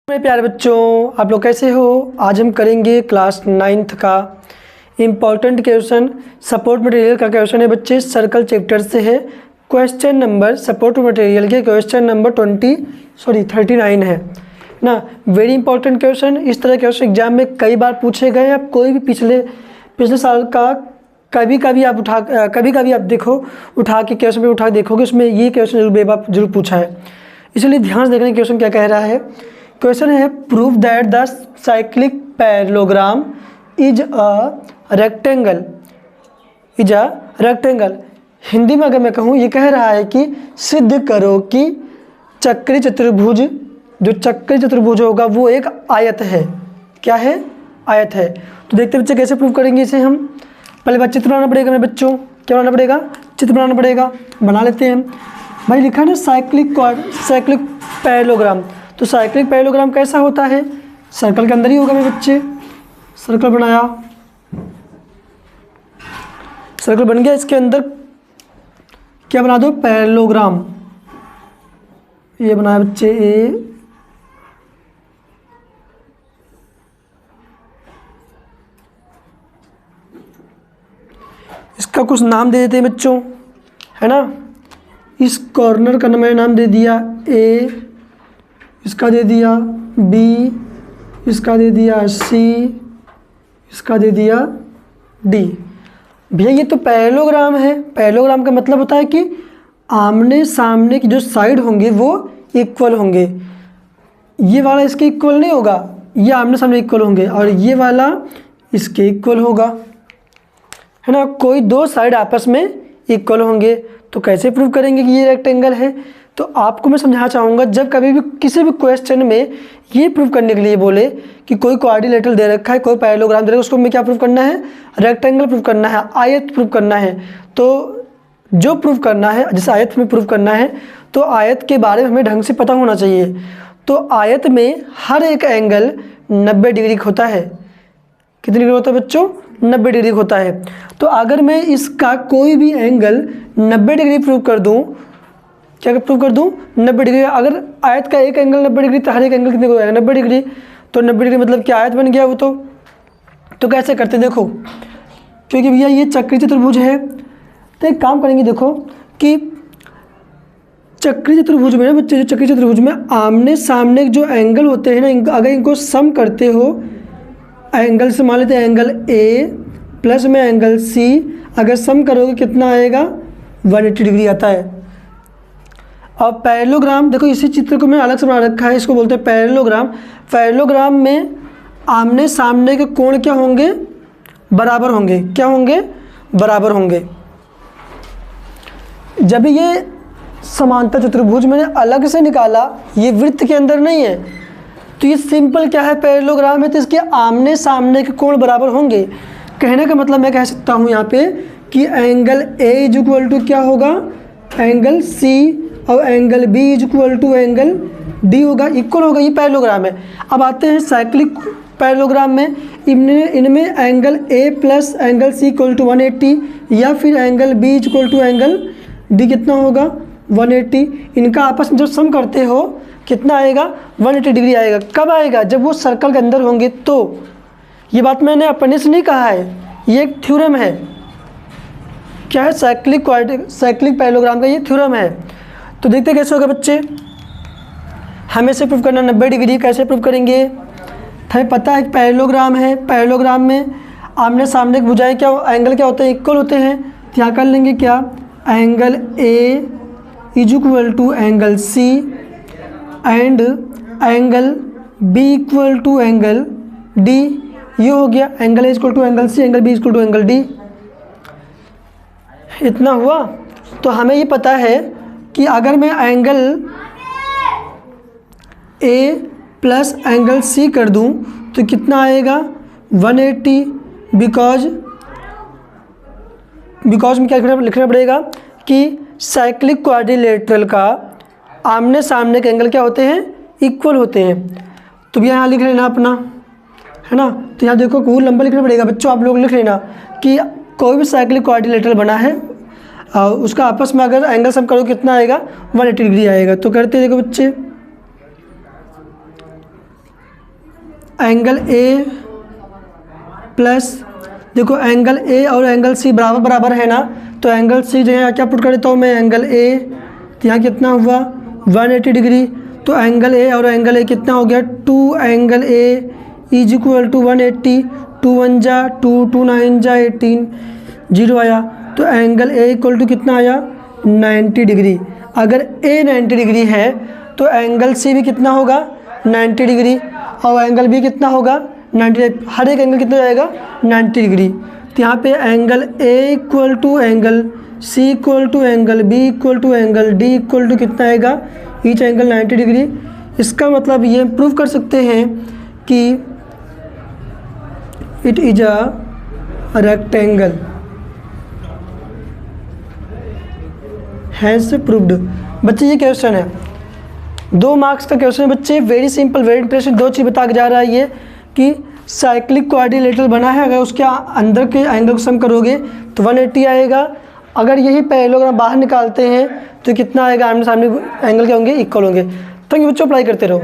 मेरे प्यारे बच्चों, आप लोग कैसे हो। आज हम करेंगे क्लास 9th का इम्पॉर्टेंट क्वेश्चन। सपोर्ट मटेरियल का क्वेश्चन है बच्चे, सर्कल चैप्टर से है। क्वेश्चन नंबर सपोर्ट मटेरियल के क्वेश्चन नंबर 39 है ना। Very important question. इस तरह के क्वेश्चन एग्जाम में कई बार पूछे गए। आप कोई भी पिछले साल का कभी कभी आप देखो उठा के क्वेश्चन पे उठा के देखोगे, उसमें ये क्वेश्चन जरूर पूछा है। इसलिए ध्यान से देखने क्वेश्चन क्या कह रहा है। क्वेश्चन है prove that the cyclic parallelogram is a rectangle. Hindi में अगर मैं कहूँ, ये कह रहा है कि सिद्ध करो कि चक्री चतुर्भुज, जो चक्री चतुर्भुज होगा वो एक आयत है। क्या है? आयत है। तो देखते बच्चे कैसे प्रूव करेंगे इसे। हम पहले बात चित्र बनाना पड़ेगा मेरे बच्चों। क्या बनाना पड़ेगा? चित्र बनाना पड़ेगा। बना लेते हैं। भाई लिखा है ना साइक्लिक पैरेललोग्राम। तो साइक्लिक पैरेललोग्राम कैसा होता है? सर्कल के अंदर ही होगा मेरे बच्चे। सर्कल बनाया, सर्कल बन गया। इसके अंदर क्या बना दो? पैरेललोग्राम। ये बनाया बच्चे ए, इसका कुछ नाम दे देते हैं बच्चों, है ना। इस कॉर्नर का मैंने नाम दे दिया ए, इसका दे दिया बी, इसका दे दिया सी, इसका दे दिया डी। भैया ये तो पैरेललोग्राम है। पैरेललोग्राम का मतलब होता है कि आमने सामने की जो साइड होंगे वो इक्वल होंगे। ये वाला इसके इक्वल नहीं होगा, ये आमने सामने इक्वल होंगे, और ये वाला इसके इक्वल होगा, है ना। कोई दो साइड आपस में इक्वल होंगे। तो कैसे प्रूव करेंगे कि ये रेक्टेंगल है? तो आपको मैं समझाना चाहूँगा, जब कभी भी किसी भी क्वेश्चन में ये प्रूव करने के लिए बोले कि कोई क्वाड्रिलेटरल दे रखा है, कोई पैरेललोग्राम दे रखा है, उसको हमें क्या प्रूव करना है? रेक्टेंगल प्रूव करना है, आयत प्रूव करना है। तो जो प्रूव करना है, जैसे आयत में प्रूव करना है, तो आयत के बारे में हमें ढंग से पता होना चाहिए। तो आयत में हर एक एंगल 90 डिग्री होता है। कितनी डिग्री होता है बच्चों? 90 डिग्री होता है। तो अगर मैं इसका कोई भी एंगल 90 डिग्री प्रूव कर दूं, क्या प्रूव कर दूं? 90 डिग्री। अगर आयत का एक एंगल 90 डिग्री, तो हर एक एंगल कितने को आएगा? 90 डिग्री। तो 90 डिग्री मतलब क्या आयत बन गया वो। तो कैसे करते देखो, क्योंकि भैया ये चक्री चतुर्भुज है। तो एक काम करेंगे, देखो कि चक्री चतुर्भुज में ना बच्चे, जो चक्री चतुर्भुज में आमने सामने जो एंगल होते हैं ना, अगर इनको सम करते हो एंगल से, मान लेते हैं एंगल ए प्लस में एंगल सी, अगर सम करोगे कितना आएगा? 180 डिग्री आता है। और पैरेललोग्राम देखो, इसी चित्र को मैं अलग से बना रखा है, इसको बोलते हैं पैरेललोग्राम। पैरेललोग्राम में आमने सामने के कोण क्या होंगे? बराबर होंगे। क्या होंगे? बराबर होंगे। जब ये समांतर चतुर्भुज मैंने अलग से निकाला, ये वृत्त के अंदर नहीं है, तो ये सिंपल क्या है? पैरेललोग्राम है, तो इसके आमने सामने के कोण बराबर होंगे। कहने का मतलब मैं कह सकता हूँ यहाँ पे कि angle A is equal to क्या होगा? एंगल सी, और angle B is equal to angle D होगा, इक्वल होगा। ये पैरेललोग्राम है। अब आते हैं साइक्लिक पैरेललोग्राम में। इनमें angle A plus angle C equal to 180, या फिर angle B is equal to angle D कितना होगा? 180। इनका आपस में जब सम करते हो कितना आएगा? 180 डिग्री आएगा। कब आएगा? जब वो सर्कल के अंदर होंगे। तो ये बात मैंने अपने से नहीं कहा है, ये एक थ्योरम है। क्या है? साइक्लिक पैरेललोग्राम का ये थ्योरम है। तो देखते कैसे होगा बच्चे। हमें से प्रूव करना 90 डिग्री। कैसे प्रूव करेंगे? हमें पता है कि पैरेललोग्राम है। पैरेललोग्राम में आमने सामने की भुजाएं क्या, एंगल क्या होते हैं? इक्वल होते हैं। तो यहाँ कर लेंगे क्या? Angle A is equal to angle C and angle B equal to angle D. ये हो गया angle A equal to angle C, angle B equal to angle D. इतना हुआ। तो हमें ये पता है कि अगर मैं angle A plus angle C कर दूं तो कितना आएगा? 180। बिकॉज में क्या लिखना पड़ेगा कि साइक्लिक क्वाड्रिलेटरल का आमने सामने के एंगल क्या होते हैं? इक्वल होते हैं। तो भी यहाँ लिख लेना अपना, है ना। तो यहाँ देखो रूल नंबर लिखना पड़ेगा बच्चों, आप लोग लिख लेना कि कोई भी साइक्लिक क्वाड्रिलेटरल बना है, उसका आपस में अगर एंगल सम करो कितना आएगा 180 डिग्री आएगा। तो करते देखो बच्चे, एंगल ए प्लस, देखो एंगल ए और एंगल सी बराबर बराबर है ना, तो एंगल सी जो है क्या पुट कर देता हूँ मैं, एंगल ए, तो यहाँ कितना हुआ 180 डिग्री। तो एंगल ए और एंगल ए कितना हो गया, 2 angle A is equal to 180, 2 1 जा 2, 2 9 जा 18, 0 आया। तो एंगल ए इक्वल टू कितना आया 90 डिग्री। अगर ए 90 डिग्री है तो एंगल सी भी कितना होगा 90 डिग्री, और एंगल बी कितना होगा 90, हर एक एंगल कितना जाएगा 90 डिग्री। तो यहाँ पे angle A equal to angle C equal to angle B equal to angle D equal to कितना आएगा, ईच एंगल 90 डिग्री। इसका मतलब ये प्रूव कर सकते हैं कि it is a rectangle, hence proved. बच्चे ये क्वेश्चन है 2 मार्क्स का क्वेश्चन है बच्चे, वेरी सिंपल वेरी इंटरेस्टिंग। 2 चीज़ बता के जा रहा है ये कि साइक्लिक क्वाड्रिलेटरल बना है, अगर उसके अंदर के एंगल को सम करोगे तो 180 आएगा। अगर यही पैरेललोग्राम बाहर निकालते हैं तो कितना आएगा, आमने सामने एंगल क्या होंगे, इक्वल होंगे। थैंक यू बच्चों, अप्लाई करते रहो।